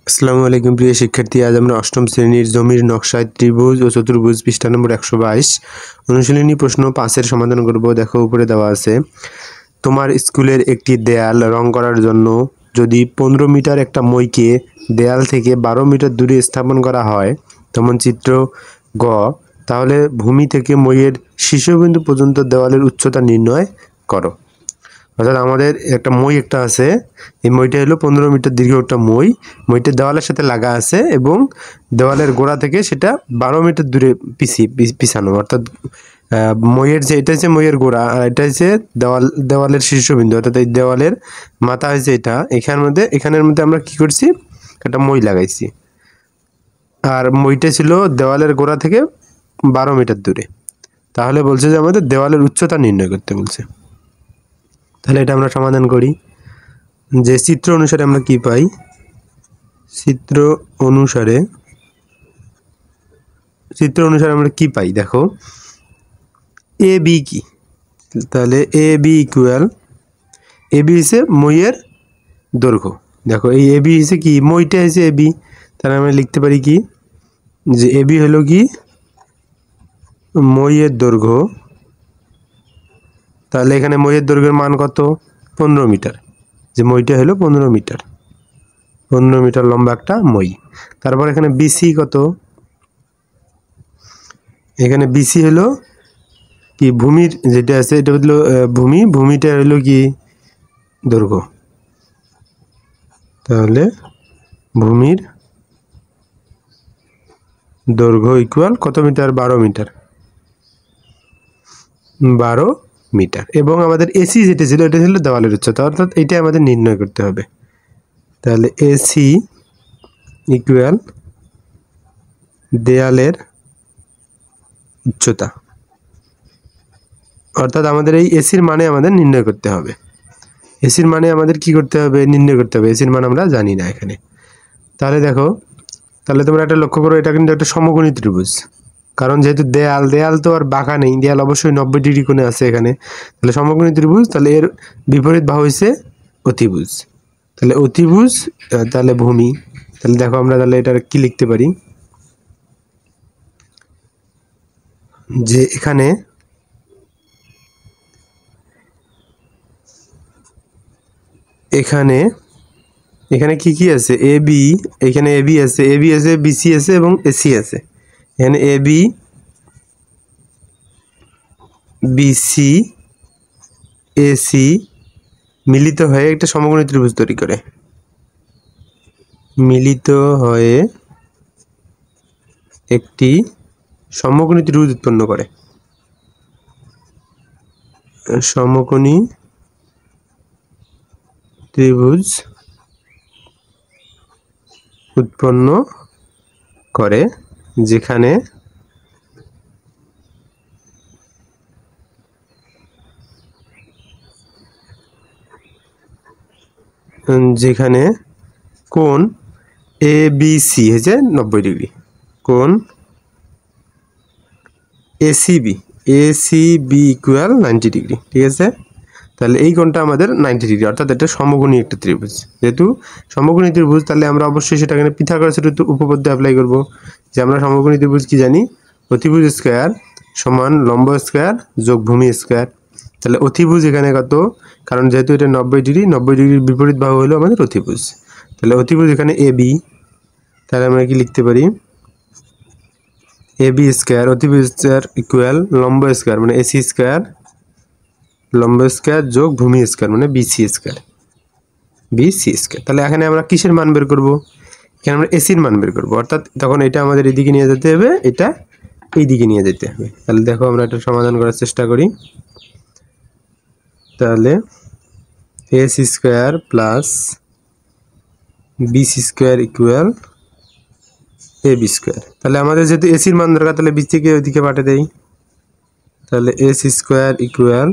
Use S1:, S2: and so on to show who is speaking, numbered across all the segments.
S1: আসসালামু আলাইকুম প্রিয় শিক্ষার্থী, আজ আমরা অষ্টম শ্রেণীর জমির নকশায় ত্রিভুজ ও চতুর্ভুজ পৃষ্ঠা নম্বর 122 অনুশীলনী প্রশ্ন 5-এর সমাধান করব। দেখো উপরে দেওয়া আছে, তোমার স্কুলের একটি দেয়াল রং করার জন্য যদি 15 মিটার একটা মইকে দেয়াল থেকে 12 মিটার দূরে স্থাপন করা হয়, তেমন চিত্র গ, তাহলে ভূমি থেকে মইয়ের শীর্ষবিন্দু পর্যন্ত দেওয়ালের উচ্চতা নির্ণয় করো। অর্থাৎ আমাদের একটা মই একটা আছে, এই মইটা হলো 15 মিটার দীর্ঘ একটা মইটা দেওয়ালের সাথে লাগা আছে এবং দেওয়ালের গোড়া থেকে সেটা 12 মিটার দূরে পিছানো। অর্থাৎ মইয়ের যে এটা হচ্ছে মইয়ের গোড়া, আর এটা হচ্ছে দেওয়ালের শীর্ষবিন্দু, অর্থাৎ এই দেওয়ালের মাথা হয়েছে এটা। এখানের মধ্যে আমরা কি করছি, একটা মই লাগাইছি, আর মইটা ছিল দেওয়ালের গোড়া থেকে 12 মিটার দূরে। তাহলে বলছে যে আমাদের দেওয়ালের উচ্চতা নির্ণয় করতে বলছে। তাহলে এটা আমরা সমাধান করি। যে চিত্র অনুসারে আমরা কি পাই, চিত্র অনুসারে আমরা কি পাই দেখো, এ বি কি, তাহলে এ বি ইকুয়াল, এ বি হচ্ছে মইয়ের দৈর্ঘ্য। দেখো এই এ বি হচ্ছে কি, মইটা হচ্ছে এ বি, তাহলে আমরা লিখতে পারি কি, যে এ বি হলো কি মইয়ের দৈর্ঘ্য। তাহলে এখানে মইয়ের দৈর্ঘ্যের মান কত, 15 মিটার, যে মইটা হলো 15 মিটার, 15 মিটার লম্বা একটা মই। তারপর এখানে বিসি কত, এখানে বিসি হলো কি ভূমির যেটা আছে, এটা হলো ভূমিটা হলো কি দৈর্ঘ্য। তাহলে ভূমির দৈর্ঘ্য ইকুয়াল কত মিটার, 12 মিটার, 12 মিটার। এবং আমাদের এসি যেটা ছিল, এটা ছিল দেওয়ালের উচ্চতা, অর্থাৎ এটা আমাদের নির্ণয় করতে হবে। তাহলে এসি ইকুয়াল দেয়ালের উচ্চতা, অর্থাৎ আমাদের এই এসির মানে আমাদের নির্ণয় করতে হবে। এসির মানে আমাদের কি করতে হবে, নির্ণয় করতে হবে। এসির মান আমরা জানি না এখানে। তাহলে দেখো, তাহলে তোমরা একটা লক্ষ্য করো, এটা কিন্তু একটা সমকোণী ত্রিভুজ, কারণ যেহেতু দেয়াল তো আর বাঁকা নেই, দেয়াল অবশ্যই 90 ডিগ্রি কোণে আছে এখানে। তাহলে সমকোণী ত্রিভুজ, তাহলে এর বিপরীত বাহু হচ্ছে অতিভুজ। তাহলে অতিভুজ, তাহলে ভূমি। তাহলে দেখো আমরা তাহলে এটা কি লিখতে পারি, যে এখানে কি কি আছে, এ বি, এখানে এ বি আছে, বিসি আছে এবং এসি আছে। এখানে এ বি, বিসি, এসি মিলিত হয়ে একটা সমকোণী ত্রিভুজ তৈরি করে, মিলিত হয়ে একটি সমকোণী ত্রিভুজ উৎপন্ন করে, সমকোণী ত্রিভুজ উৎপন্ন করে, যেখানে কোণ এ বি সি হচ্ছে 90 ডিগ্রি, কোণ এসিবি ইকুয়াল 90 ডিগ্রি, ঠিক আছে। তাহলে এই কোণটা আমাদের 90 ডিগ্রি, অর্থাৎ এটা সমকোণী একটা ত্রিভুজ। যেহেতু সমকোণী ত্রিভুজ, তাহলে আমরা অবশ্যই সেটা এখানে পিথাগোরাসের উপপাদ্য অ্যাপ্লাই করব, যে আমরা সমকোণী ত্রিভুজ কি জানি, অতিভুজ স্কয়ার সমান লম্ব স্কয়ার যোগ ভূমি স্কয়ার। তাহলে অতিভুজ এখানে কত, কারণ যেহেতু এটা 90 ডিগ্রির বিপরীত বাহু হলো আমাদের অতিভুজ। তাহলে অতিভুজ এখানে এ বি, তাহলে আমরা কি লিখতে পারি, এ বি স্কয়ার, অতিভুজ স্কয়ার ইকুয়াল লম্ব স্কয়ার মানে এসি স্কয়ার, লম্ব স্কয়ার যোগ ভূমি স্কয়ার মানে বিসি স্কয়ার। তাহলে এখানে আমরা কিসের মান বের করব, এখানে আমরা এসির মান বের করব, অর্থাৎ তখন এটা আমাদের এদিকে নিয়ে যেতে হবে, এটা এই দিকে নিয়ে যেতে হবে। তাহলে দেখো আমরা এটা সমাধান করার চেষ্টা করি। তাহলে AC square plus BC square equal A B square. তাহলে আমাদের যেহেতু এসির মান দরকার, তাহলে বিসিকে ওইদিকে পাঠিয়ে দেই। তাহলে AC square equal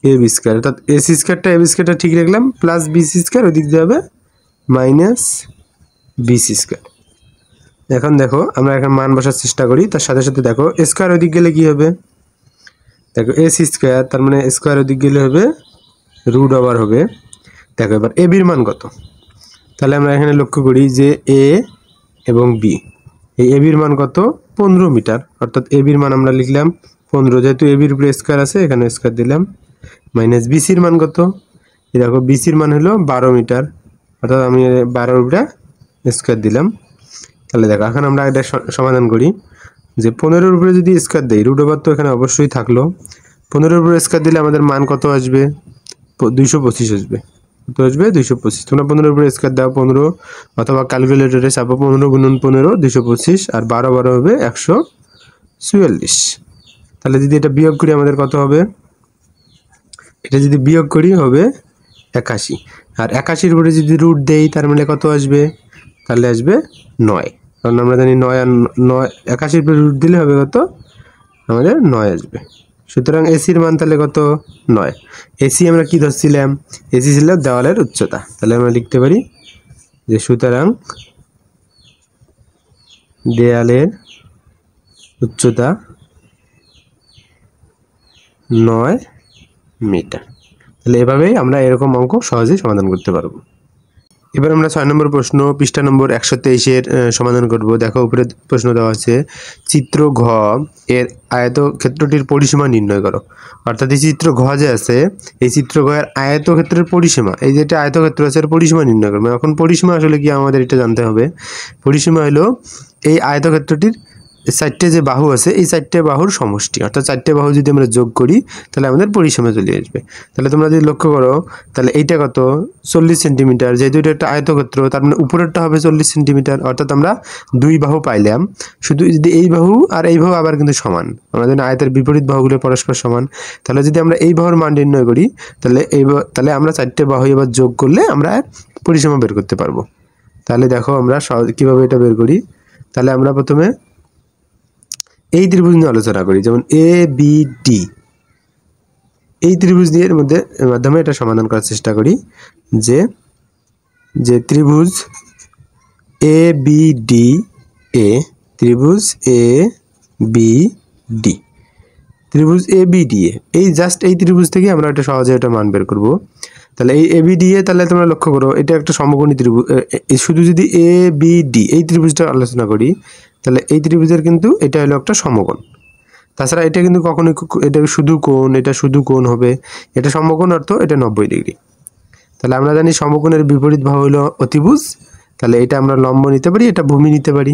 S1: A B square, অর্থাৎ এসি স্কয়ারটা এ বি স্কয়ারটা ঠিক রাখলাম, প্লাস বিসি স্কয়ার ওই দিক দিয়ে হবে মাইনাস বিসি স্কয়ার। এখন দেখো আমরা এখন মান বসার চেষ্টা করি, তার সাথে সাথে দেখো স্কয়ার ওই দিক গেলে কি হবে, দেখো এসি স্কয়ার, তার মানে স্কয়ার ওই দিক গেলে হবে √ওভার হবে। দেখো এবার এ বির মান কত, তাহলে আমরা এখানে লক্ষ্য করি যে এ এবং বি, এই এ বির মান কত 15 মিটার, অর্থাৎ এ বির মান আমরা লিখলাম 15, যেহেতু এ বির উপরে স্কয়ার আছে এখানে স্কয়ার দিলাম, মাইনাস বিসির মান কত, এই দেখো বিসির মান হলো 12 মিটার, অর্থাৎ আমি 12 উপরে স্কয়ার দিলাম। তাহলে দেখো এখন আমরা এটা সমাধান করি যে 15-এর উপরে যদি স্কয়ার দেই, রুট ওভার তো এখানে অবশ্যই থাকলো, 15-এর উপরে স্কয়ার দিলে আমাদের মান কত আসবে 225 আসবে, কত আসবে 225। তোমরা 15-এর উপরে স্কয়ার দাও 15, অথবা ক্যালকুলেটরে চাপো 15 গুণন 15 225, আর 12 12 হবে 144। তাহলে যদি এটা বিয়োগ করি আমাদের কত হবে, এটা যদি বিয়োগ করি হবে 81, আর 81-র উপরে যদি রুট দেই তার মানে কত আসবে, তাহলে আসবে 9, কারণ আমরা জানি 9 আর 9, 81-র উপরে রুট দিলে হবে কত, আমাদের 9 আসবে। সুতরাং এসির মান তাহলে কত 9। এসি আমরা কি ধরছিলাম, এসি ছিল দেওয়ালের উচ্চতা, তাহলে আমরা লিখতে পারি যে সুতরাং দেয়ালের উচ্চতা 9 মিটার। তাহলে এভাবেই আমরা এরকম অঙ্ক সহজেই সমাধান করতে পারবো। এবার আমরা 6 নম্বর প্রশ্ন পৃষ্ঠা নম্বর 123-এর সমাধান করব। দেখো উপরে প্রশ্ন দেওয়া আছে, চিত্র ঘ এর আয়তক্ষেত্রটির পরিসীমা নির্ণয় করো। অর্থাৎ এই চিত্র ঘ যে আছে, এই চিত্র ঘ এর আয়তক্ষেত্রের পরিসীমা, এই যেটা আয়তক্ষেত্র আছে এর পরিসীমা নির্ণয় করবে। এখন পরিসীমা আসলে কি আমাদের এটা জানতে হবে। পরিসীমা হলো এই আয়তক্ষেত্রটির 4টে যে বাহু আছে, এই 4টে বাহুর সমষ্টি, অর্থাৎ 4টে বাহু যদি আমরা যোগ করি তাহলে আমাদের পরিসীমা চলে আসবে। তাহলে তোমরা যদি লক্ষ্য করো তাহলে এইটা কত 40 সেন্টিমিটার, যেহেতু এটা একটা আয়তক্ষেত্র তার মানে উপরেরটা হবে 40 সেন্টিমিটার, অর্থাৎ আমরা 2 বাহু পাইলাম। শুধু যদি এই বাহু আর এই বাহু আবার কিন্তু সমান, আমরা জানি আয়তের বিপরীত বাহুগুলো পরস্পর সমান, তাহলে যদি আমরা এই বাহুর মান নির্ণয় করি তাহলে তাহলে আমরা 4টে বাহু এবার যোগ করলে আমরা পরিসীমা বের করতে পারবো। তাহলে দেখো আমরা কিভাবে এটা বের করি। তাহলে আমরা প্রথমে এই ত্রিভুজ নিয়ে আলোচনা করি, যেমন এ বি ডি, এই ত্রিভুজ দিয়ে এর মাধ্যমে এটা সমাধান করার চেষ্টা করি। যে ত্রিভুজ এ বি ডি এ, ত্রিভুজ এ বি ডি, ত্রিভুজ এ বি ডি এ, এই জাস্ট এই ত্রিভুজ থেকে আমরা এটা সহজে এটা মান বের করব। তাহলে এই এ বি ডি এ, তাহলে তোমরা লক্ষ্য করো এটা একটা সমকোণী ত্রিভুজ। শুধু যদি এ বি ডি এই ত্রিভুজটা আলোচনা করি তাহলে এই ত্রিভুজের কিন্তু এটা হলো একটা সমকোণ। তাছাড়া এটা কিন্তু কখনোই এটা শুধু কোণ, এটা শুধু কোণ হবে, এটা সমকোণ অর্থ এটা 90 ডিগ্রি। তাহলে আমরা জানি সমকোণের বিপরীত বাহু হলো অতিভুজ, তাহলে এটা আমরা লম্ব নিতে পারি, এটা ভূমি নিতে পারি।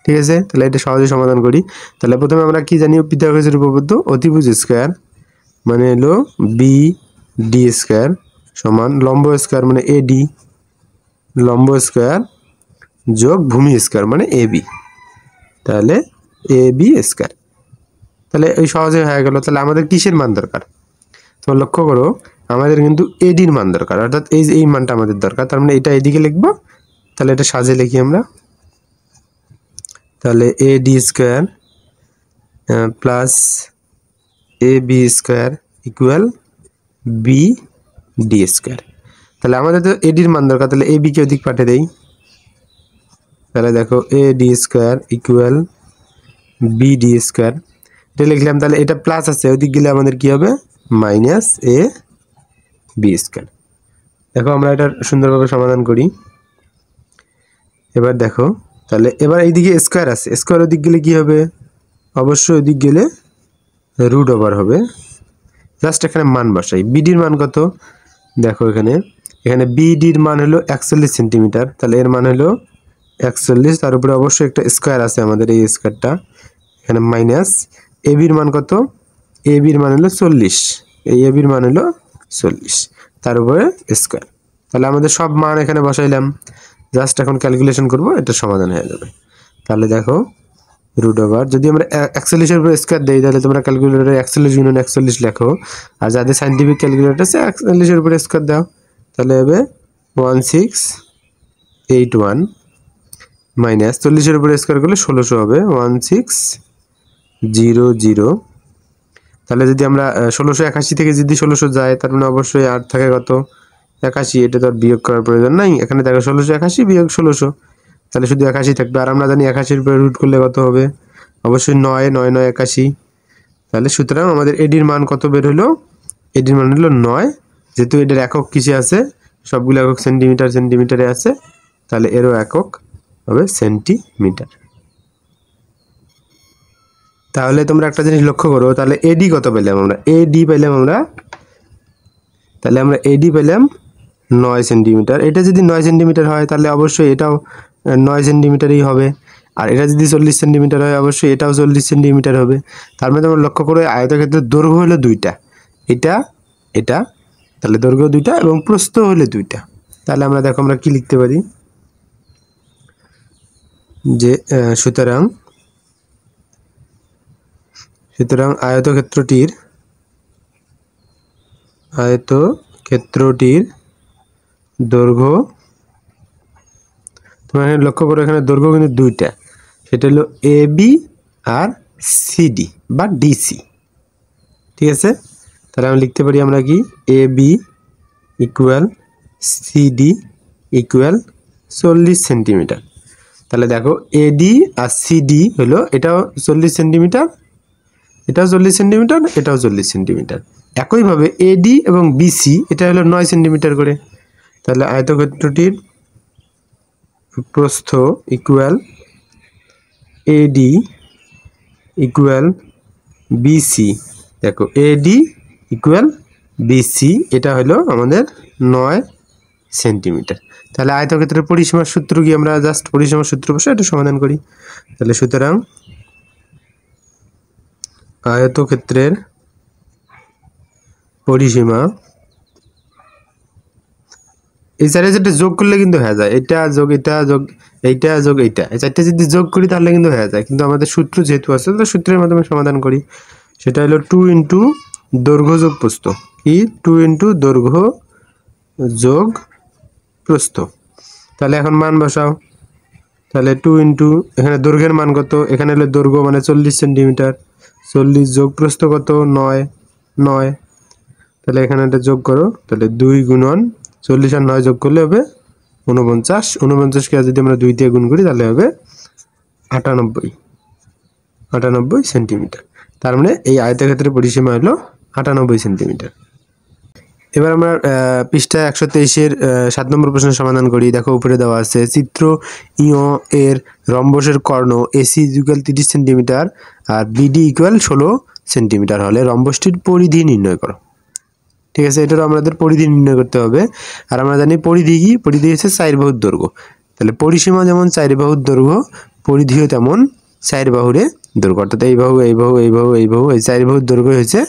S1: ঠিক আছে, তাহলে এটা সহজে সমাধান করি। তাহলে প্রথমে আমরা কি জানি, পিথাগোরাসের উপপাদ্য, অতিভুজ স্কয়ার মানে হলো বি ডি স্কয়ার সমান লম্ব স্কয়ার মানে এ ডি, লম্ব স্কয়ার যোগ ভূমি স্কয়ার মানে এ বি, তাহলে এ বি স্কয়ার। তাহলে এই সহজে হয়ে গেল। তাহলে আমাদের কিসের মান দরকার, তোমরা লক্ষ্য করো আমাদের কিন্তু এডির মান দরকার, অর্থাৎ এই মানটা আমাদের দরকার। তার মানে এটা এদিকে লিখবো, তাহলে এটা সাজে লিখি আমরা। তাহলে A D square plus A B square equal B D square. তাহলে আমাদের তো এডির মান দরকার, তাহলে এ বিকে ওদিক পাঠিয়ে দেই। তাহলে দেখো A D square equal B D square, এটা লিখলাম। তাহলে এটা প্লাস আছে, ওদিক গেলে আমাদের কি হবে মাইনাস এ বি স্কোয়ার। দেখো আমরা এটা সুন্দরভাবে সমাধান করি। এবার দেখো তাহলে এবার এইদিকে স্কোয়ার আছে, স্কোয়ার ওদিক গেলে কি হবে, অবশ্যই ওদিক গেলে রুট ওভার হবে। জাস্ট এখানে মান বসাই, বিডির মান কত, দেখো এখানে বিডির মান হলো 41 সেন্টিমিটার, তাহলে এর মান হলো 41, তার উপরে অবশ্যই একটা স্কোয়ার আছে আমাদের, এই স্কোয়ারটা এখানে মাইনাস এবির মান কত, এবির মান হলো 40, এই এবির মান হলো 40, তার উপরে স্কোয়ার। তাহলে আমাদের সব মান এখানে বসাইলাম, জাস্ট এখন ক্যালকুলেশন করব, এটা সমাধান হয়ে যাবে। তাহলে দেখো রুট ওভার, যদি আমরা 41-এর উপরে স্কোয়ার দিই তাহলে তোমরা ক্যালকুলেটরে 41 গুণন 41 লেখো, আর যাদের সাইন্টিফিক ক্যালকুলেটর আছে 41-এর উপরে স্কোয়ার দাও, তাহলে হবে 1681 মাইনাস 40-এর উপরে স্কোয়ার করলে 1600 হবে 1600। তাহলে যদি আমরা 1681 থেকে যদি 1600 যায় তার মানে অবশ্যই 8 থাকে কত 81, এটা তো আর বিয়োগ করার প্রয়োজন নাই। এখানে দেখো 1681 বিয়োগ 1600, তাহলে শুধু 81 থাকবে। আর আমরা জানি 81-এর উপরে রুট করলে কত হবে, অবশ্যই 9 9 9 81। তাহলে সুতরাং আমাদের এডির মান কত বের হলো, এডির মান হলো 9, যেহেতু এটার একক কিসে আছে সবগুলো একক সেন্টিমিটার সেন্টিমিটারে আছে, তাহলে এরও একক হবে সেন্টিমিটার। তাহলে তোমরা একটা জিনিস লক্ষ্য করো, তাহলে এডি কত পেলাম আমরা? এডি পেলাম আমরা, তাহলে আমরা এডি পেলাম 9 সেন্টিমিটার। এটা যদি 9 সেন্টিমিটার হয় তাহলে অবশ্যই এটাও 9 সেন্টিমিটারই হবে। আর এটা যদি 40 সেন্টিমিটার হয় অবশ্যই এটাও 40 সেন্টিমিটার হবে। তার মানে তোমরা লক্ষ্য করে আয়তক্ষেত্রের দৈর্ঘ্য হলো দুইটা, এটা এটা, তাহলে দৈর্ঘ্য দুইটা এবং প্রস্থ হলো দুইটা। তাহলে আমরা দেখো আমরা কি লিখতে পারি যে সুতরাং আয়তক্ষেত্রটির দৈর্ঘ্য, তোমরা এখানে লক্ষ্য করো এখানে দৈর্ঘ্য কিন্তু দুইটা, সেটা হলো এ বি আর সিডি বা ডিসি। ঠিক আছে, তাহলে আমি লিখতে পারি আমরা কি A B equal CD equal 40 centimetre. তাহলে দেখো এডি আর সিডি হলো এটাও 40 সেন্টিমিটার, এটাও 40 সেন্টিমিটার, এটাও 40 সেন্টিমিটার। একইভাবে এডি এবং বিসি এটা হলো 9 সেন্টিমিটার করে। তাহলে আয়তক্ষেত্রটির প্রস্থ ইকুয়াল এডি ইকুয়াল বিসি। দেখো এডি ইকুয়াল বিসি, এটা হলো আমাদের 9 সেন্টিমিটার। তাহলে আয়তক্ষেত্রের পরিসীমার সূত্র কি, আমরা জাস্ট পরিসীমার সূত্র বসে এটা সমাধান করি। তাহলে সুতরাং আয়তক্ষেত্রের পরিসীমা, এই চারে যেটা যোগ করলে কিন্তু হয়ে যায়, এটা যোগ এটা যোগ এইটা যোগ এইটা, এই চারটে যদি যোগ করি তাহলে কিন্তু হয়ে যায়। কিন্তু আমাদের সূত্র যেহেতু আছে তো সূত্রের মাধ্যমে সমাধান করি। সেটা হলো 2 ইন্টু দৈর্ঘ্য যোগ প্রস্থ, কি 2 ইন্টু দৈর্ঘ্য যোগ প্রস্থ। তাহলে এখন মান বসাও, তাহলে 2 ইন্টু এখানে দৈর্ঘ্যের মান কত, এখানে হলো দৈর্ঘ্য মানে 40 সেন্টিমিটার, 40 যোগ প্রস্থ কত 9, তাহলে এখানে একটা যোগ করো, তাহলে 2 গুণন 40 আর 9 যোগ করলে হবে 49, 49কে যদি আমরা 2 দিয়ে গুণ করি তাহলে হবে 98 সেন্টিমিটার। তার মানে এই আয়তক্ষেত্রের পরিসীমা হলো 98 সেন্টিমিটার। এবার আমরা পৃষ্ঠা 123-এর 7 নম্বর প্রশ্নের সমাধান করি। দেখো উপরে দেওয়া আছে চিত্র ইও এর রম্বসের কর্ণ এসি ইকুয়াল 30 সেন্টিমিটার আর বিডি ইকুয়াল 16 সেন্টিমিটার হলে রম্বসটির পরিধি নির্ণয় করো। ঠিক আছে, এটারও আমাদের পরিধি নির্ণয় করতে হবে। আর আমরা জানি পরিধি কি, পরিধি হচ্ছে 4 বাহুর দৈর্ঘ্য। তাহলে পরিসীমা যেমন 4 বাহুর দৈর্ঘ্য, পরিধিও তেমন 4 বাহুরে দৈর্ঘ্য, অর্থাৎ এই বাহু এই বাহু এই বাহু এই বাহু এই 4 বাহুর দৈর্ঘ্য হচ্ছে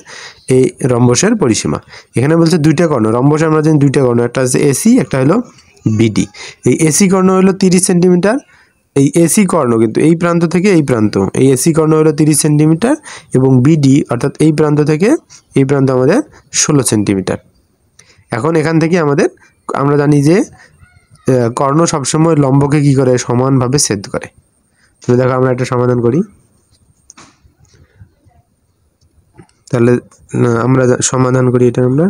S1: এই রম্বসের পরিসীমা। এখানে বলছে দুইটা কর্ণ, রম্বসে আমরা জানি দুইটা কর্ণ, একটা হচ্ছে এসি একটা হলো বিডি। এই এসি কর্ণ হলো 30 সেন্টিমিটার, এই এসি কর্ণ কিন্তু এই প্রান্ত থেকে এই প্রান্ত, এই এসি কর্ণ হলো 30 সেন্টিমিটার এবং বিডি অর্থাৎ এই প্রান্ত থেকে এই প্রান্ত আমাদের 16 সেন্টিমিটার। এখন এখান থেকে আমরা জানি যে কর্ণ সবসময় লম্বকে কি করে, সমানভাবে ছেদ করে। তো দেখো আমরা একটা সমাধান করি। তাহলে আমরা সমাধান করি, এটা আমরা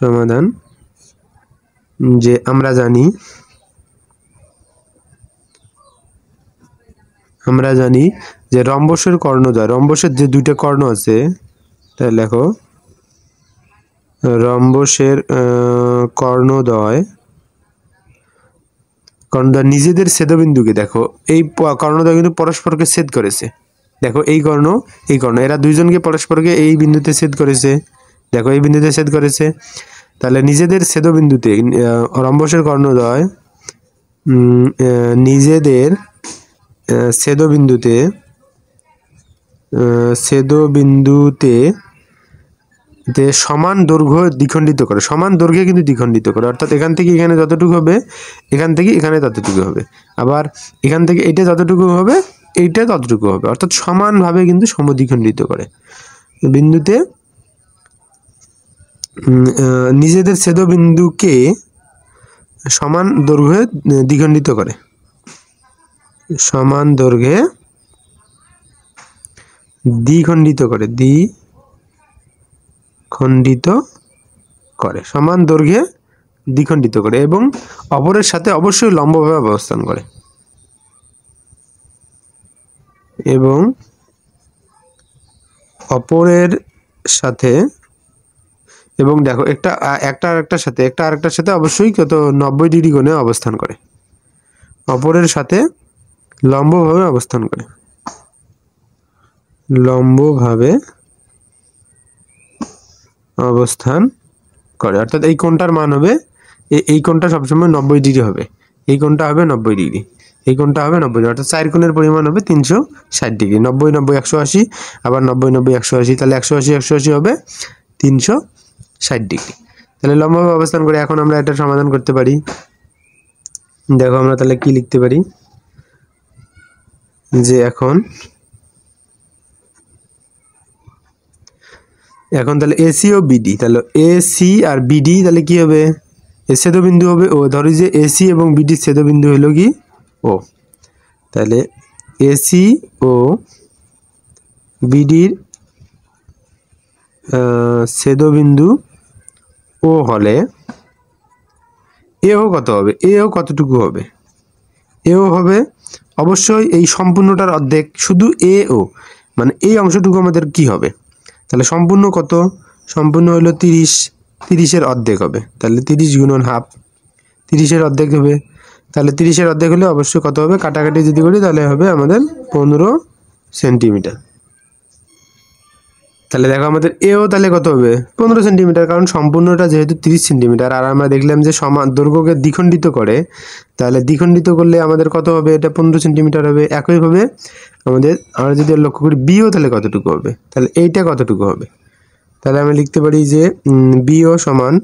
S1: সমাধান যে আমরা জানি যে রম্বসের কর্ণদ্বয়, রম্বসের যে দুইটা কর্ণ আছে, তাহলে দেখো রম্বসের কর্ণদ্বয় নিজেদের ছেদবিন্দুকে, দেখো এই কর্ণদ্বয় কিন্তু পরস্পরকে ছেদ করেছে। দেখো এই কর্ণ এরা দুইজনকে পরস্পরকে এই বিন্দুতে ছেদ করেছে, দেখো এই বিন্দুতে ছেদ করেছে। তাহলে নিজেদের ছেদবিন্দুতে রম্বসের কর্ণদ্বয় নিজেদের ছেদবিন্দুতে সমান দৈর্ঘ্য দ্বিখণ্ডিত করে, সমান দৈর্ঘ্যে কিন্তু দ্বিখণ্ডিত করে, অর্থাৎ এখান থেকে এখানে যতটুকু হবে এখান থেকে এখানে ততটুকু হবে, আবার এখান থেকে এইটা যতটুকু হবে এইটা ততটুকু হবে, অর্থাৎ সমানভাবে কিন্তু সমদ্বিখণ্ডিত করে। বিন্দুতে নিজেদের ছেদবিন্দুকে সমান দৈর্ঘ্যে দ্বিখণ্ডিত করে, সমান দৈর্ঘ্যে দ্বিখণ্ডিত করে, সমান দৈর্ঘ্যে দ্বিখণ্ডিত করে এবং অপরের সাথে অবশ্যই লম্বভাবে অবস্থান করে, এবং অপরের সাথে এবং দেখো একটা আরেকটার সাথে অবশ্যই কত 90 ডিগ্রি কোণে অবস্থান করে, অপরের সাথে লম্বভাবে অবস্থান করে, লম্বভাবে অবস্থান করে। অর্থাৎ এই কোণটার মান হবে, এই কোণটা সবসময় 90 ডিগ্রি হবে, এই কোণটা হবে 90 ডিগ্রি, এই কোণটা হবে 90 ডিগ্রি, অর্থাৎ চার কোণের পরিমাণ হবে 360 ডিগ্রি। 90 90 180, আবার 90 90 180, তাহলে 180 180 হবে 360 ডিগ্রি। তাহলে লম্বভাবে অবস্থান করে এখন আমরা এটা সমাধান করতে পারি। দেখো আমরা তাহলে কি লিখতে পারি, যে এখন তাহলে এসি ও বিডি, তাহলে এসি আর বিডি তাহলে কি হবে, এর ছেদবিন্দু হবে ও। ধরি যে এসি এবং বিডির ছেদবিন্দু হলো কি ও, তাহলে এসি ও বিডির ছেদবিন্দু ও হলে এও কত হবে, এও কতটুকু হবে, এও হবে অবশ্যই এই সম্পূর্ণটার অর্ধেক, শুধু এ ও মানে এই অংশটুকু আমাদের কি হবে, তাহলে সম্পূর্ণ কত, সম্পূর্ণ হলো 30, 30-এর অর্ধেক হবে, তাহলে 30 গুণন হাফ, 30-এর অর্ধেক হবে, তাহলে 30-এর অর্ধেক হলে অবশ্যই কত হবে, কাটাকাটি যদি করি তাহলে হবে আমাদের 15 সেন্টিমিটার। তাহলে দেখো আমাদের এও তাহলে কত হবে 15 সেন্টিমিটার, কারণ সম্পূর্ণটা যেহেতু 30 সেন্টিমিটার, আর আমরা দেখলাম যে সমান দৈর্ঘ্যকে দ্বিখণ্ডিত করে, তাহলে দ্বিখণ্ডিত করলে আমাদের কত হবে, এটা 15 সেন্টিমিটার হবে। একইভাবে আমরা যদি লক্ষ্য করি বিও তাহলে কতটুকু হবে, তাহলে এইটা কতটুকু হবে, তাহলে আমরা লিখতে পারি যে বিও সমান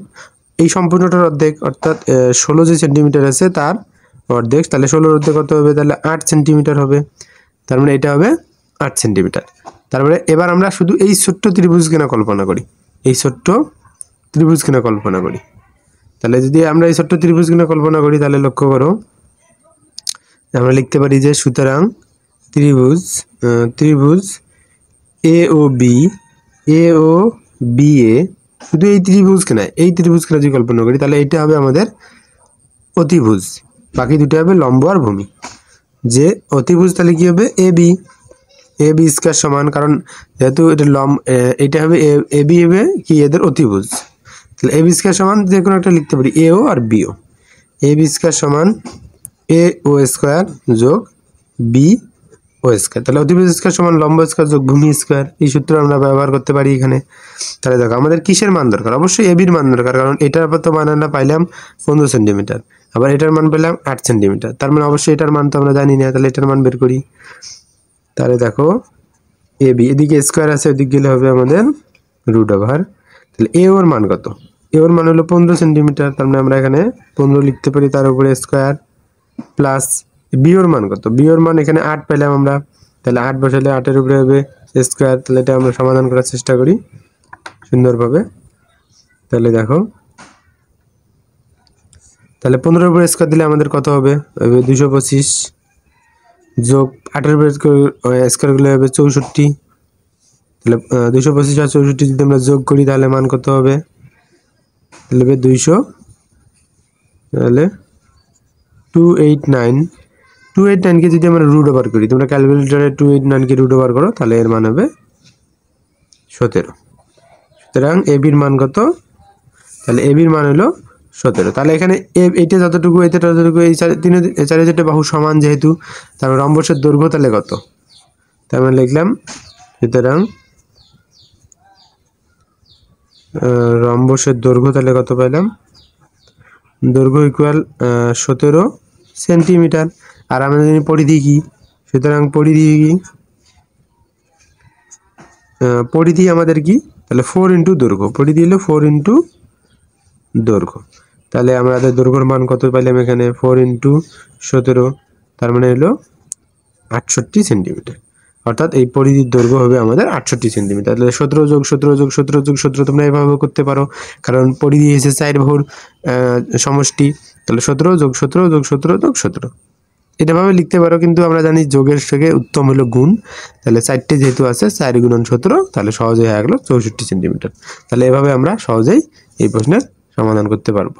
S1: এই সম্পূর্ণটার অর্ধেক, অর্থাৎ 16 যে সেন্টিমিটার আছে তার অর্ধেক, তাহলে 16-এর অর্ধেক কত হবে, তাহলে 8 সেন্টিমিটার হবে, তার মানে এটা হবে 8 সেন্টিমিটার। তারপরে এবার আমরা শুধু এই ছোট্ট ত্রিভুজখানা কল্পনা করি, এই ছোট্ট ত্রিভুজখানা কল্পনা করি, তাহলে যদি আমরা এই ছোট্ট ত্রিভুজখানা কল্পনা করি তাহলে লক্ষ্য করো আমরা লিখতে পারি যে সুতরাং ত্রিভুজ এ ও B, A O B A, শুধু এই ত্রিভুজখানা যদি কল্পনা করি তাহলে এটা হবে আমাদের অতিভুজ, বাকি দুটো হবে লম্ব আর ভূমি। যে অতিভুজ তাহলে কি হবে এ বি স্কয়ার সমান, কারণ যেহেতু এটা এটা হবে এ বি হবে কি এদের অতিভুজ, তাহলে এ বি স্কয়ার সমান যে কোনো একটা লিখতে পারি এ ও আর বি ও, এ বি স্কয়ার সমান এ ও স্কয়ার যোগ বি ও স্কয়ার, তাহলে অতিভুজ স্কয়ার সমান লম্ব স্কয়ার যোগ ভূমি স্কয়ার, এই সূত্র আমরা ব্যবহার করতে পারি এখানে। তাহলে দেখো আমাদের কিসের মান দরকার, অবশ্যই এ বির মান দরকার, কারণ এটার তো মান আমরা পাইলাম 15 সেন্টিমিটার, আবার এটার মান পেলাম 8 সেন্টিমিটার, তার মানে অবশ্যই এটার মান তো আমরা জানি না, তাহলে এটার মান বের করি। তাহলে দেখো এ বি, এদিকে স্কয়ার আছে ওদিকে গেলে হবে আমাদের রুট ওভার, তাহলে এ ওর মান কত, এ ওর মান হলো 15 সেন্টিমিটার, তার মানে আমরা এখানে 15 লিখতে পারি, তার উপরে স্কয়ার প্লাস বি ওর মান কত, বি ওর মান এখানে 8 পেলাম আমরা, তাহলে 8 বসালে 8-এর উপরে হবে স্কয়ার, তাহলে এটা আমরা সমাধান করার চেষ্টা করি সুন্দরভাবে। তাহলে দেখো তাহলে 15-এর উপরে স্কয়ার দিলে আমাদের কত হবে 225 যোগ 8-এর উপরে স্কয়ার গুলো হবে 64, তাহলে 225 আর 64 যদি আমরা যোগ করি তাহলে মান কত হবে, তাহলে 200, তাহলে 289 কে যদি আমরা রুট ওভার করি, তোমরা ক্যালকুলেটরে 289 কে রুট ওভার করো তাহলে এর মান হবে 17। সুতরাং এ বির মান কত, তাহলে এ বির মান হলো 17। তাহলে এখানে এইটা যতটুকু এটা যতটুকু এই চারিটা বাহু সমান যেহেতু, তারপর রম্বসের দৈর্ঘ্য তাহলে কত, তার মানে লিখলাম সুতরাং রম্বসের দৈর্ঘ্য তাহলে কত পাইলাম, দৈর্ঘ্য ইকুয়াল 17 সেন্টিমিটার, আর আমরা জানি পরিধি কি, সুতরাং পরিধি আমাদের কি, তাহলে 4 ইন্টু দৈর্ঘ্য, পরিধি হলো 4 ইন্টু দৈর্ঘ্য, তাহলে আমাদের দৈর্ঘ্যের মান কত পাইলাম এখানে 4 ইন্টু 17, তার মানে হলো 68 সেন্টিমিটার, অর্থাৎ এই পরিধির দৈর্ঘ্য হবে আমাদের 68 সেন্টিমিটার। তাহলে 17 যোগ 17 যোগ 17 যোগ 17 তোমরা এভাবে করতে পারো, কারণ পরিধি হচ্ছে 4 বাহুর সমষ্টি, তাহলে 17 যোগ 17 যোগ 17 যোগ 17 এটাভাবে লিখতে পারো, কিন্তু আমরা জানি যোগের থেকে উত্তম হলো গুণ, তাহলে 4টে যেহেতু আছে 4 গুণন 17, তাহলে সহজেই হয়ে গেল 64 সেন্টিমিটার। তাহলে এভাবে আমরা সহজেই এই প্রশ্নের সমাধান করতে পারবো।